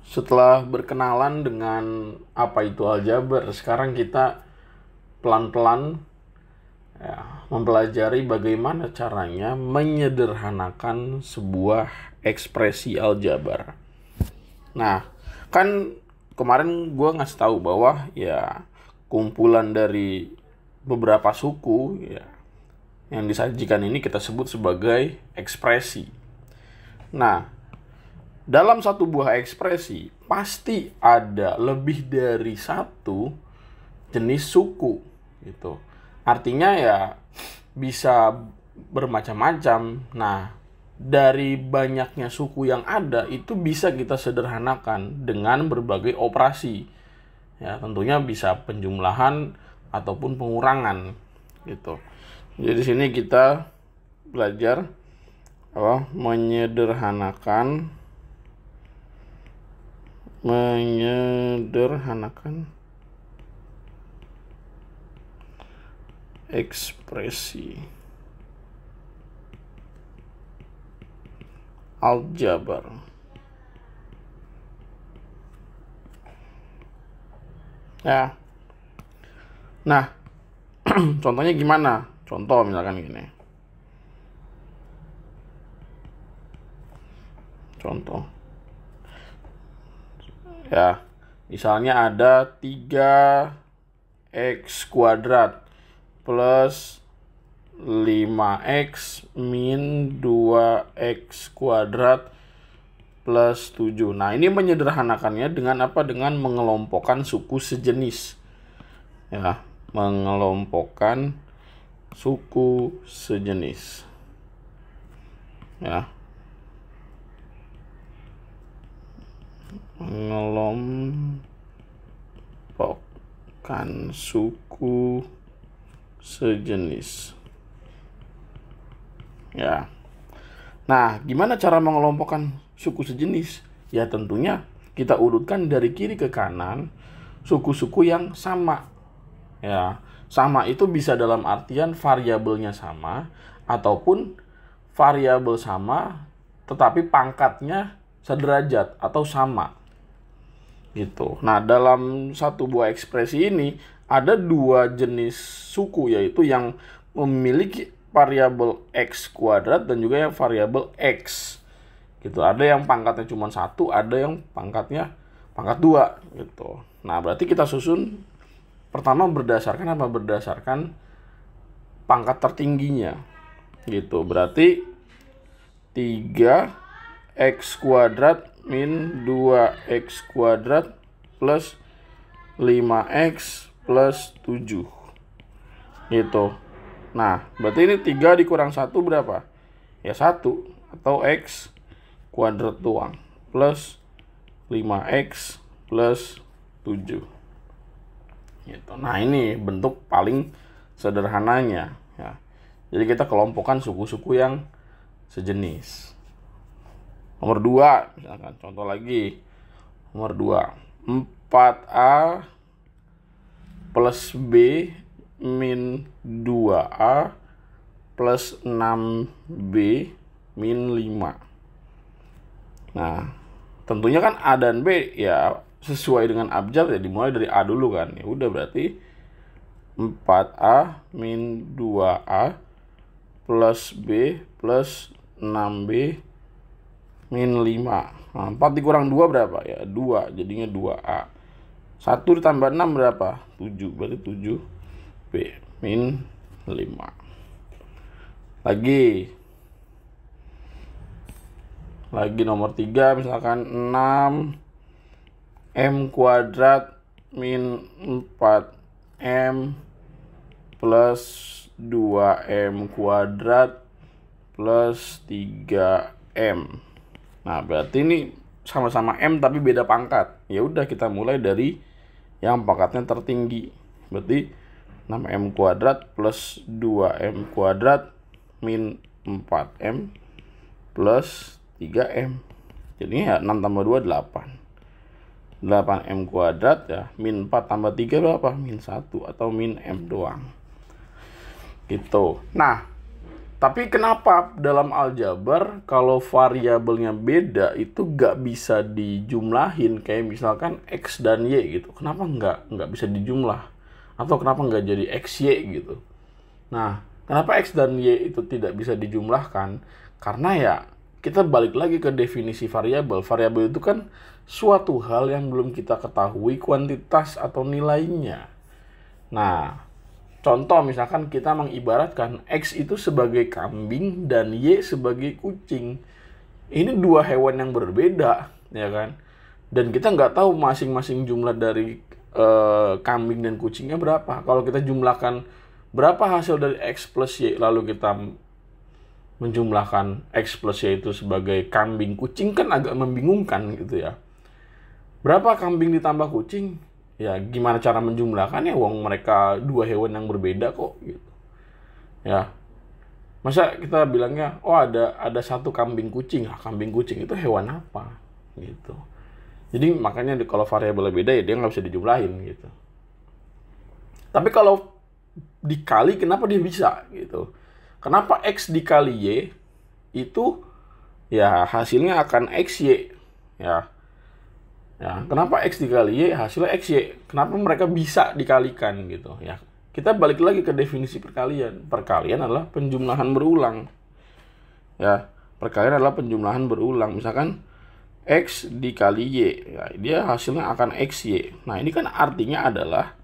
setelah berkenalan dengan apa itu aljabar, sekarang kita pelan-pelan mempelajari bagaimana caranya menyederhanakan sebuah ekspresi aljabar. Nah, kan kemarin gue ngasih tahu bahwa ya kumpulan dari beberapa suku ya yang disajikan ini kita sebut sebagai ekspresi. Nah, dalam satu buah ekspresi pasti ada lebih dari satu jenis suku gitu. Artinya ya bisa bermacam-macam. Nah, dari banyaknya suku yang ada itu bisa kita sederhanakan dengan berbagai operasi. Ya, tentunya bisa penjumlahan ataupun pengurangan gitu. Jadi di sini kita belajar menyederhanakan ekspresi aljabar. Ya. Nah, contohnya gimana? Contoh misalkan gini. Contoh. Ya, misalnya ada 3x kuadrat plus 5x min 2x kuadrat plus 7. Nah, ini menyederhanakannya dengan apa? Dengan mengelompokkan suku sejenis. Ya, mengelompokkan suku sejenis. Ya. Mengelompokkan suku sejenis. Ya. Nah, gimana cara mengelompokkan suku sejenis? Ya tentunya kita urutkan dari kiri ke kanan suku-suku yang sama. Ya, sama itu bisa dalam artian variabelnya sama ataupun variabel sama tetapi pangkatnya sederajat atau sama. Gitu. Nah, dalam satu buah ekspresi ini ada dua jenis suku, yaitu yang memiliki variabel x kuadrat dan juga yang variabel x. Gitu. Ada yang pangkatnya cuma 1, ada yang pangkatnya pangkat 2 gitu. Nah, berarti kita susun pertama berdasarkan apa? Berdasarkan pangkat tertingginya. Gitu. Berarti 3x kuadrat min 2x kuadrat plus 5x plus 7 gitu. Nah, berarti ini 3 dikurang 1 berapa? Ya 1 atau x kuadrat doang plus 5x plus 7 gitu. Nah, ini bentuk paling sederhananya ya. Jadi kita kelompokkan suku-suku yang sejenis. Nomor 2, misalkan contoh lagi. Nomor 2, 4A plus B min 2A plus 6B min 5. Nah, tentunya kan A dan B ya sesuai dengan abjad ya dimulai dari A dulu kan. Ya udah berarti 4A min 2A plus B plus 6B min 5. Nah, 4 dikurang 2 berapa? Ya 2, jadinya 2A. 1 ditambah 6 berapa? 7, berarti 7B min 5. Lagi nomor 3 misalkan 6M kuadrat min 4M plus 2M kuadrat plus 3M. Nah, berarti ini sama-sama M tapi beda pangkat. Ya udah kita mulai dari yang pangkatnya tertinggi. Berarti 6M kuadrat plus 2M kuadrat min 4M plus 3M. Jadinya ya 6 tambah 2 8. 8M kuadrat ya min 4 tambah 3 berapa? Min 1 atau min M doang. Gitu. Nah, Tapi kenapa dalam aljabar kalau variabelnya beda itu nggak bisa dijumlahin, kayak misalkan X dan Y gitu. Kenapa nggak bisa dijumlah? Atau kenapa nggak jadi XY gitu? Nah, kenapa X dan Y itu tidak bisa dijumlahkan? Karena ya kita balik lagi ke definisi variabel. Variabel itu kan suatu hal yang belum kita ketahui kuantitas atau nilainya. Nah, contoh misalkan kita mengibaratkan X itu sebagai kambing dan Y sebagai kucing. Ini dua hewan yang berbeda, ya kan? Dan kita nggak tahu masing-masing jumlah dari kambing dan kucingnya berapa. Kalau kita jumlahkan berapa hasil dari X plus Y, lalu kita menjumlahkan X plus Y itu sebagai kambing kucing, kan agak membingungkan gitu ya. Berapa kambing ditambah kucing? Ya gimana cara menjumlahkannya, wong mereka dua hewan yang berbeda kok gitu. Ya. Masa kita bilangnya oh ada satu kambing kucing. Kambing kucing itu hewan apa gitu. Jadi makanya kalau variabel beda ya dia nggak bisa dijumlahin gitu. Tapi kalau dikali kenapa dia bisa gitu. Kenapa X dikali Y itu ya hasilnya akan XY ya. Ya, kenapa X dikali Y hasilnya XY? Kenapa mereka bisa dikalikan gitu? Ya, kita balik lagi ke definisi perkalian. Perkalian adalah penjumlahan berulang. Ya, perkalian adalah penjumlahan berulang. Misalkan X dikali Y, ya, dia hasilnya akan XY. Nah, ini kan artinya adalah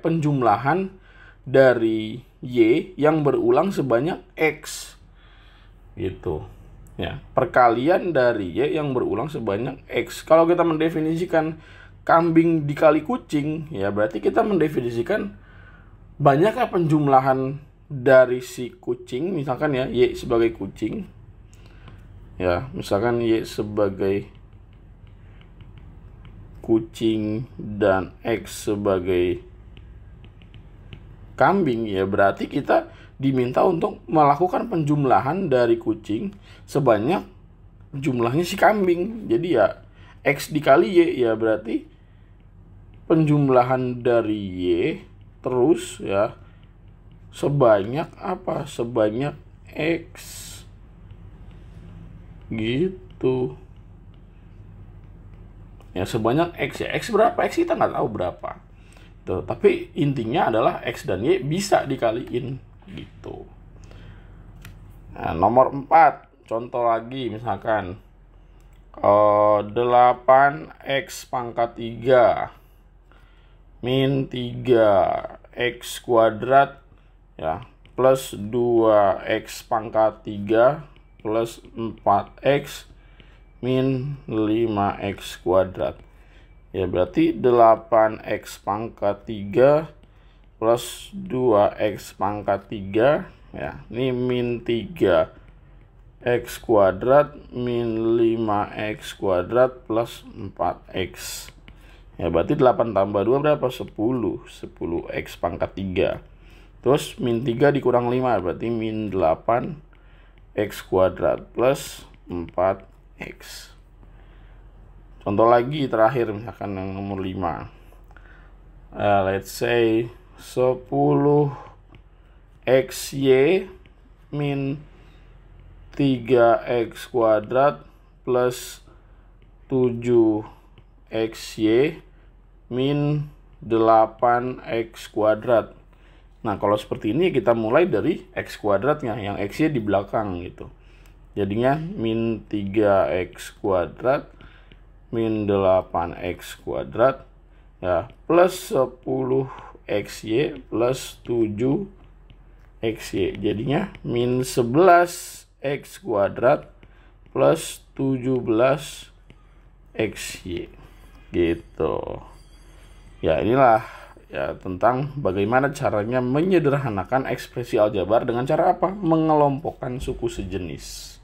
penjumlahan dari Y yang berulang sebanyak X. Gitu. Ya, perkalian dari Y yang berulang sebanyak X. Kalau kita mendefinisikan kambing dikali kucing, ya berarti kita mendefinisikan banyaknya penjumlahan dari si kucing, misalkan ya Y sebagai kucing. Ya, misalkan Y sebagai kucing dan X sebagai kambing, ya berarti kita diminta untuk melakukan penjumlahan dari kucing sebanyak jumlahnya si kambing. Jadi ya X dikali Y ya berarti penjumlahan dari Y terus ya sebanyak apa? Sebanyak X gitu. Ya sebanyak X ya. X berapa? X kita nggak tahu berapa. Tuh, tapi intinya adalah X dan Y bisa dikaliin gitu. Nah, nomor 4, contoh lagi misalkan 8x pangkat 3 min 3x kuadrat ya plus 2x pangkat 3 plus 4x min 5x kuadrat. Ya berarti 8x pangkat 3 plus 2x pangkat 3 ya. Ini min 3x kuadrat min 5x kuadrat plus 4x. Ya berarti 8 tambah 2 berapa? 10. 10x pangkat 3. Terus min 3 dikurang 5 berarti min 8x kuadrat plus 4x. Contoh lagi terakhir misalkan yang nomor 5. Let's say 10xy min 3x kuadrat plus 7xy min 8x kuadrat. Nah kalau seperti ini kita mulai dari x kuadratnya, yang x-nya di belakang gitu. Jadinya min 3x kuadrat min 8x kuadrat ya plus 10xy plus 7xy. Jadinya min 11x kuadrat plus 17xy gitu. Ya inilah ya tentang bagaimana caranya menyederhanakan ekspresi aljabar dengan cara apa? Mengelompokkan suku sejenis.